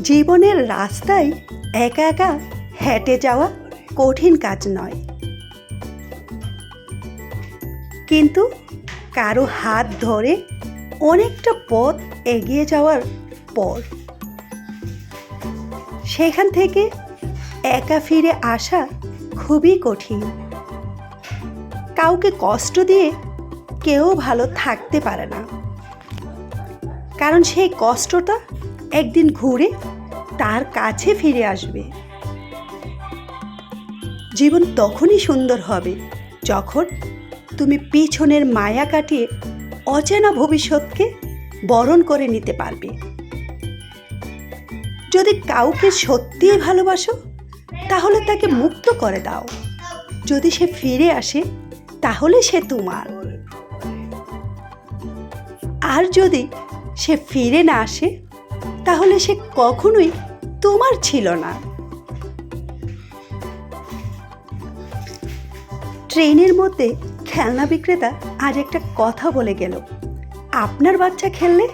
জীবনের রাস্তায় একা একা হেঁটে যাওয়া কঠিন কাজ নয়, কিন্তু কারো হাত ধরে অনেকটা পথ এগিয়ে যাওয়ার পর সেখান থেকে একা ফিরে আসা খুবই কঠিন। কাউকে কষ্ট দিয়ে কেউ ভালো থাকতে পারে না, কারণ সেই কষ্টটা একদিন ঘুরে তার কাছে ফিরে আসবে। জীবন তখনই সুন্দর হবে যখন তুমি পিছনের মায়া কাটিয়ে অচেনা ভবিষ্যৎকে বরণ করে নিতে পারবে। যদি কাউকে সত্যিই ভালোবাসো তাহলে তাকে মুক্ত করে দাও। যদি সে ফিরে আসে তাহলে সে তোমার, আর যদি সে ফিরে না আসে তাহলে সে কখনোই তোমার ছিল না। ট্রেনের মধ্যে খেলনা বিক্রেতা আজ একটা কথা বলে গেল, আপনার বাচ্চা খেললে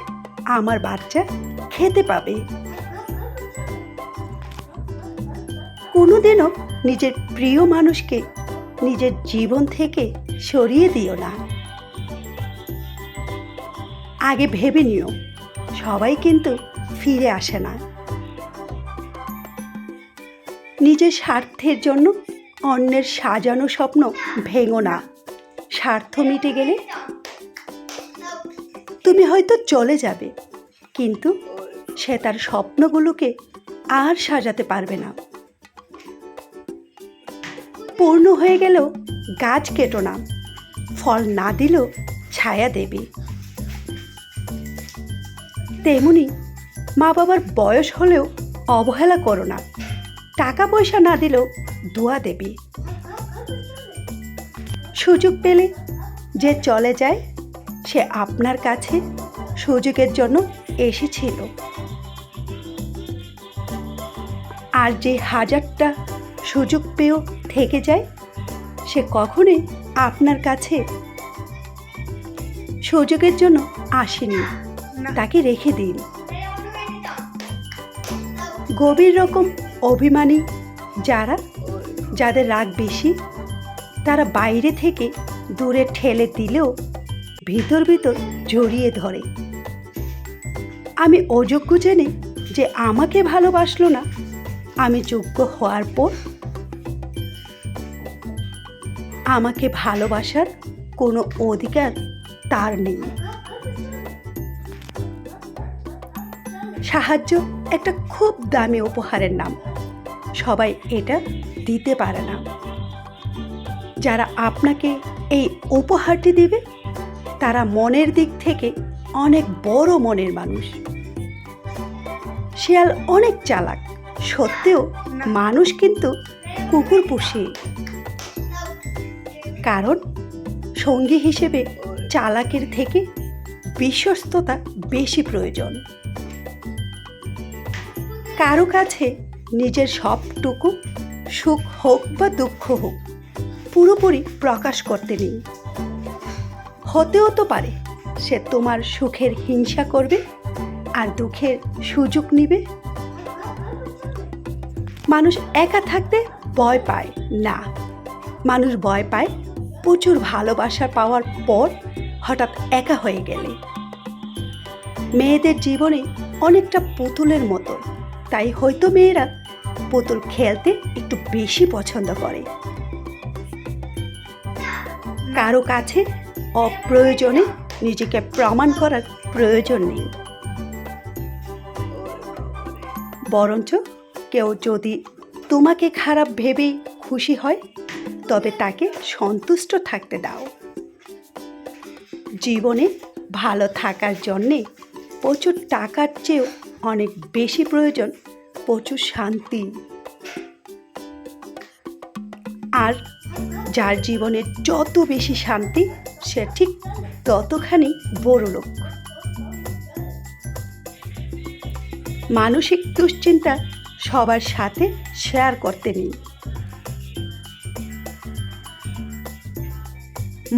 আমার বাচ্চা খেতে পাবে। কোনোদিনও নিজের প্রিয় মানুষকে নিজের জীবন থেকে সরিয়ে দিও না। আগে ভেবে নিও, সবাই কিন্তু ফিরে আসে না। নিজের স্বার্থের জন্য অন্যের সাজানো স্বপ্ন ভেঙো না। স্বার্থ মিটে গেলে তুমি হয়তো চলে যাবে, কিন্তু সে তার স্বপ্নগুলোকে আর সাজাতে পারবে না। পূর্ণ হয়ে গেলেও গাছ কেটো না, ফল না দিলেও ছায়া দেবে। তেমনি মা বাবার বয়স হলেও অবহেলা করো না, টাকা পয়সা না দিলেও দোয়া দেবে। সুযোগ পেলে যে চলে যায় সে আপনার কাছে সুযোগের জন্য এসেছিল, আর যে হাজারটা সুযোগ পেয়েও থেকে যায় সে কখনোই আপনার কাছে সুযোগের জন্য আসেনি। তাকে রেখে দিন। গভীর রকম অভিমানী যাদের রাগ বেশি, তারা বাইরে থেকে দূরে ঠেলে দিলেও ভিতর ভিতর জড়িয়ে ধরে। আমি অযোগ্য জেনে যে আমাকে ভালোবাসলো না, আমি যোগ্য হওয়ার পর আমাকে ভালোবাসার কোনো অধিকার তার নেই। সাহায্য একটা খুব দামি উপহারের নাম, সবাই এটা দিতে পারে না। যারা আপনাকে এই উপহারটি দিবে তারা মনের দিক থেকে অনেক বড় মনের মানুষ। শিয়াল অনেক চালাক, সত্ত্বেও মানুষ কিন্তু কুকুর পুষে, কারণ সঙ্গী হিসেবে চালাকের থেকে বিশ্বস্ততা বেশি প্রয়োজন। কারো কাছে নিজের সবটুকু, সুখ হোক বা দুঃখ হোক, পুরোপুরি প্রকাশ করতে নেই। হতেও তো পারে সে তোমার সুখের হিংসা করবে আর দুঃখের সুযোগ নিবে। মানুষ একা থাকতে ভয় পায় না, মানুষ ভয় পায় প্রচুর ভালোবাসা পাওয়ার পর হঠাৎ একা হয়ে গেলে। মেয়েদের জীবনে অনেকটা পুতুলের মতো, তাই হয়তো মেয়েরা পুতুল খেলতে একটু বেশি পছন্দ করে। কারো কাছে অপ্রয়োজনে নিজেকে প্রমাণ করার প্রয়োজন নেই। বরঞ্চ কেউ যদি তোমাকে খারাপ ভেবেই খুশি হয় তবে তাকে সন্তুষ্ট থাকতে দাও। জীবনে ভালো থাকার জন্যে প্রচুর টাকার চেয়েও অনেক বেশি প্রয়োজন প্রচুর শান্তি। আর যার জীবনে যত বেশি শান্তি সে ঠিক ততখানি বড়লোক। মানসিক দুশ্চিন্তা সবার সাথে শেয়ার করতে নেই।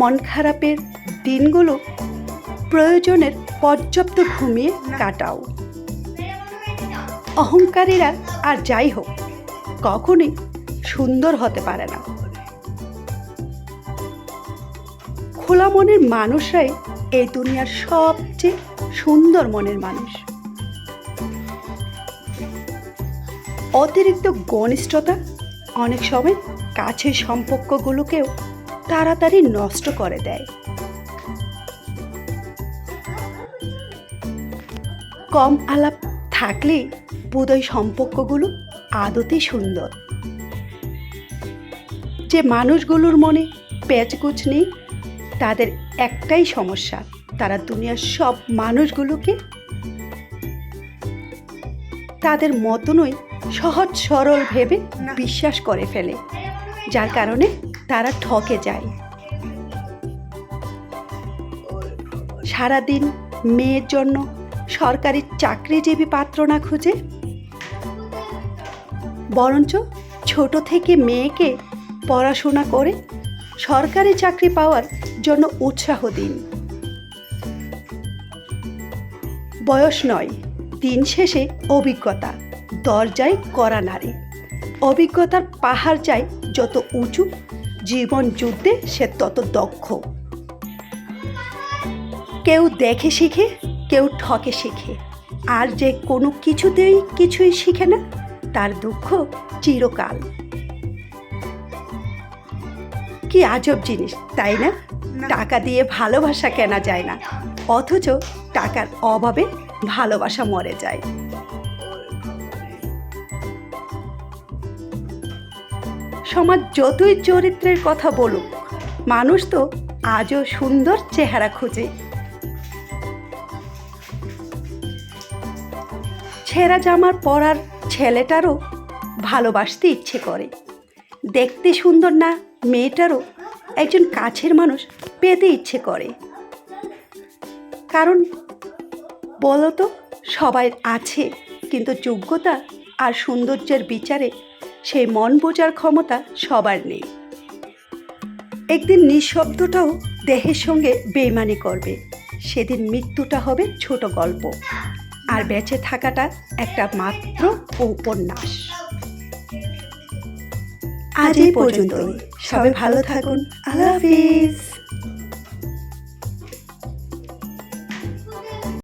মন খারাপের দিনগুলো প্রয়োজনের পর্যাপ্ত ঘুমিয়ে কাটাও। অহংকারীরা আর যাই হোক কখনোই সুন্দর হতে পারে না। খোলা মনের মানুষরাই এই দুনিয়ার সবচেয়ে সুন্দর মনের মানুষ। অতিরিক্ত ঘনিষ্ঠতা অনেক সময় কাছের সম্পর্কগুলোকেও তাড়াতাড়ি নষ্ট করে দেয়। কম আলাপ থাকলেই বোধহয় সম্পর্কগুলো আদতেই সুন্দর। যে মানুষগুলোর মনে প্যাচকুচ নেই তাদের একটাই সমস্যা, তারা দুনিয়ার সব মানুষগুলোকে তাদের মতনই সহজ সরল ভেবে বিশ্বাস করে ফেলে, যার কারণে তারা ঠকে যায়। সারাদিন মেয়ের জন্য সরকারি চাকরিজীবী পাত্র না খুঁজে বরঞ্চ ছোট থেকে মেয়েকে পড়াশোনা করে সরকারি চাকরি পাওয়ার জন্য উৎসাহ দিন। বয়স নয়, দিন শেষে অভিজ্ঞতা দরজায় করা নারী। অভিজ্ঞতার পাহাড় যায় যত উঁচু, জীবন যুদ্ধে সে তত দক্ষ। কেউ দেখে শিখে, কেউ ঠকে শিখে, আর যে কোনো কিছুই শিখে না তার দুঃখ চিরকাল। কি আজব জিনিস, তাই না? টাকা দিয়ে ভালোবাসা কেনা যায় না, অথচ টাকার অভাবে ভালোবাসা মরে যায়। সমাজ যতই চরিত্রের কথা বলুক, মানুষ তো আজও সুন্দর চেহারা খোঁজে। ছেঁড়া জামার পরার ছেলেটারও ভালোবাসতে ইচ্ছে করে। দেখতে সুন্দর না মেয়েটারও একজন কাছের মানুষ পেতে ইচ্ছে করে। কারণ বলো তো, সবাই আছে, কিন্তু যোগ্যতা আর সৌন্দর্যের বিচারে সেই মন বোঝার ক্ষমতা সবার নেই। একদিন নিঃশব্দটাও দেহের সঙ্গে বেইমানি করবে, সেদিন মৃত্যুটা হবে ছোট গল্প, আর বেঁচে থাকাটা একটা মাত্র উপন্যাস। আজ এই পর্যন্তই। সবাই ভালো থাকুন। আল্লাহ হাফিজ।